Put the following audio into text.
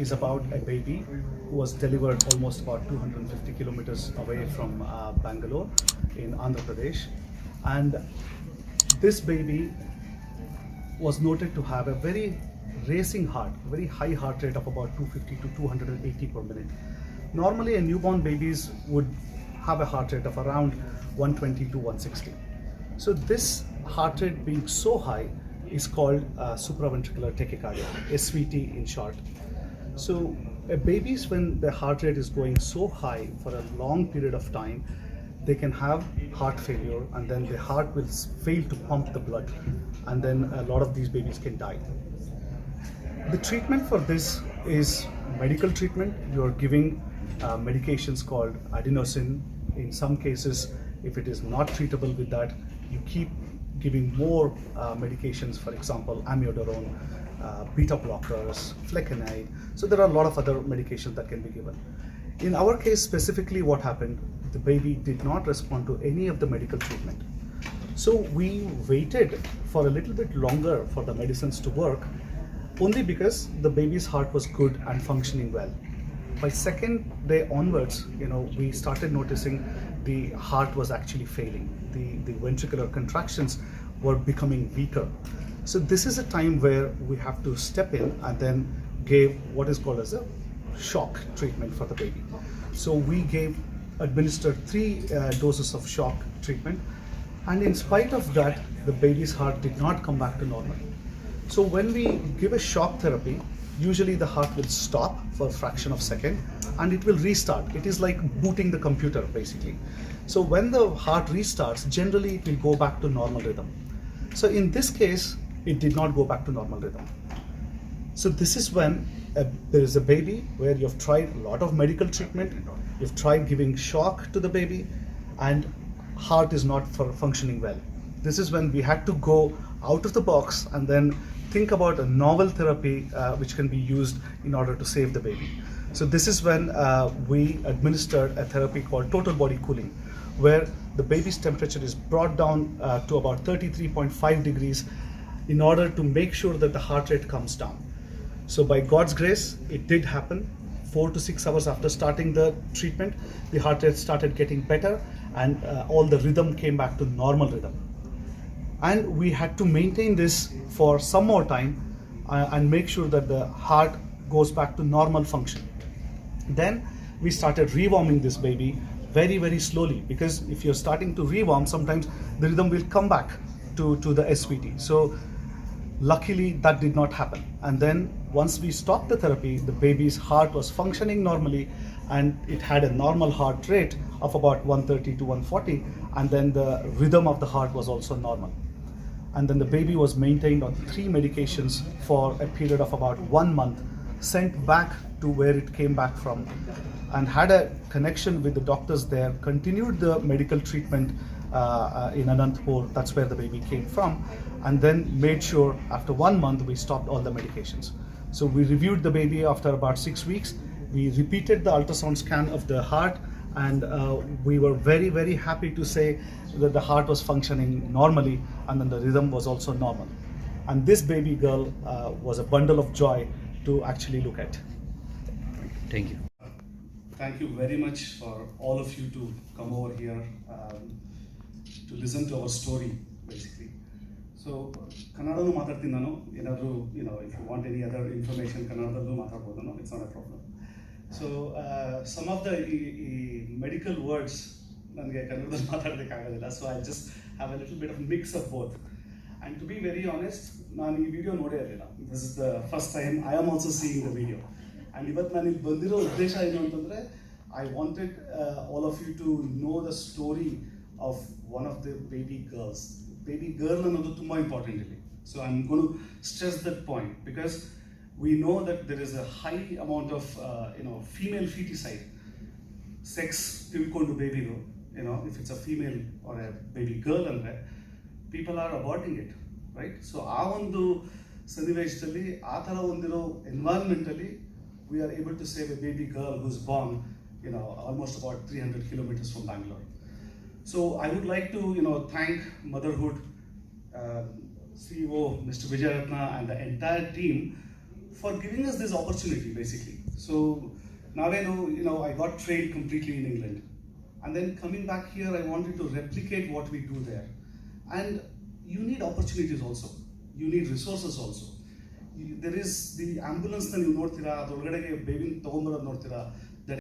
is about a baby who was delivered almost about 250 kilometers away from Bangalore in Andhra Pradesh. And this baby was noted to have a very racing heart, very high heart rate of about 250 to 280 per minute. Normally, a newborn babies would have a heart rate of around 120 to 160. So this heart rate being so high is called supraventricular tachycardia, SVT in short. So babies, when their heart rate is going so high for a long period of time, they can have heart failure, and then the heart will fail to pump the blood, and then a lot of these babies can die. The treatment for this is medical treatment. You're giving medications called adenosine. In some cases, if it is not treatable with that, you keep giving more medications, for example, amiodarone, beta blockers, flecainide. So there are a lot of other medications that can be given. In our case specifically, what happened, the baby did not respond to any of the medical treatment. So we waited for a little bit longer for the medicines to work, only because the baby's heart was good and functioning well. By second day onwards, we started noticing the heart was actually failing. The ventricular contractions were becoming weaker. So this is a time where we have to step in and then give what is called as a shock treatment for the baby. So we administered 3 doses of shock treatment, and in spite of that, the baby's heart did not come back to normal. So when we give a shock therapy, usually the heart will stop for a fraction of a second and it will restart. It is like booting the computer basically. So when the heart restarts, generally it will go back to normal rhythm. So in this case, it did not go back to normal rhythm. So this is when there is a baby where you've tried a lot of medical treatment, you've tried giving shock to the baby, and heart is not functioning well. This is when we had to go out of the box and then think about a novel therapy which can be used in order to save the baby. So this is when we administered a therapy called total body cooling, where the baby's temperature is brought down to about 33.5 degrees in order to make sure that the heart rate comes down. So by God's grace, it did happen. 4 to 6 hours after starting the treatment, the heart rate started getting better, and all the rhythm came back to normal rhythm. And we had to maintain this for some more time and make sure that the heart goes back to normal function. Then we started rewarming this baby very, very slowly, because if you're starting to rewarm, sometimes the rhythm will come back to the SVT. So luckily that did not happen. And then once we stopped the therapy, the baby's heart was functioning normally, and it had a normal heart rate of about 130 to 140, and then the rhythm of the heart was also normal. And then the baby was maintained on 3 medications for a period of about 1 month, sent back to where it came back from, and had a connection with the doctors there, continued the medical treatment in Anantapur, that's where the baby came from, and then made sure after 1 month we stopped all the medications. So we reviewed the baby after about 6 weeks, we repeated the ultrasound scan of the heart, and we were very, very happy to say that the heart was functioning normally, and then the rhythm was also normal. And this baby girl was a bundle of joy to actually look at. Thank you. Thank you very much for all of you to come over here to listen to our story, basically. So, Kannadallu ಮಾತಾಡ್ತೀನಿ ನಾನು. ಏನಾದರೂ if you want any other information, ಕನ್ನಡದಲ್ಲೂ ಮಾತಾಡ್ಬೋದು. No, it's not a problem. So, some of the medical words ನನಗೆ ಕನ್ನಡದಲ್ಲಿ ಮಾತಾಡೋದಕ್ಕಾಗೋದಿಲ್ಲ. So I just have a little bit of mix of both. And to be very honest, ನಾನು ಈ video ನೋಡೇ ಇರಲಿಲ್ಲ. This is the first time I am also seeing the video. And ಇವತ್ತು ನಾನು ಇಲ್ಲಿ ಬಂದಿರೋ ಉದ್ದೇಶ ಏನು ಅಂತಂದರೆ, I wanted all of you to know the story of one of the baby girls. Baby girl ಅನ್ನೋದು ತುಂಬ ಇಂಪಾರ್ಟೆಂಟ್ ಇಲ್ಲಿ. So I'm going to stress that point, because we know that there is a high amount of female feticide, sex ತಿಳ್ಕೊಂಡು ಬೇಬಿಗೂ, if it's a female or a baby girl ಅಂದರೆ people are aborting it, right? So ಆ ಒಂದು ಸನ್ನಿವೇಶದಲ್ಲಿ, ಆ ಥರ ಒಂದಿರೋ ಎನ್ವೈರನ್ಮೆಂಟಲ್ಲಿ, we are able to save a baby girl who's born almost about 300 kilometers from Bangalore. So I would like to thank Motherhood CEO Mr. Vijay Ratna and the entire team for giving us this opportunity basically. So now I know, I got trained completely in England. And then coming back here, I wanted to replicate what we do there. And you need opportunities also. You need resources also. There is the ambulance that you ನೋಡ್ತೀರಾ ಅದರೊಳಗಡೆ ಬೇಬಿನ ತಗೊಂಬರೋದು ನೋಡ್ತೀರಾ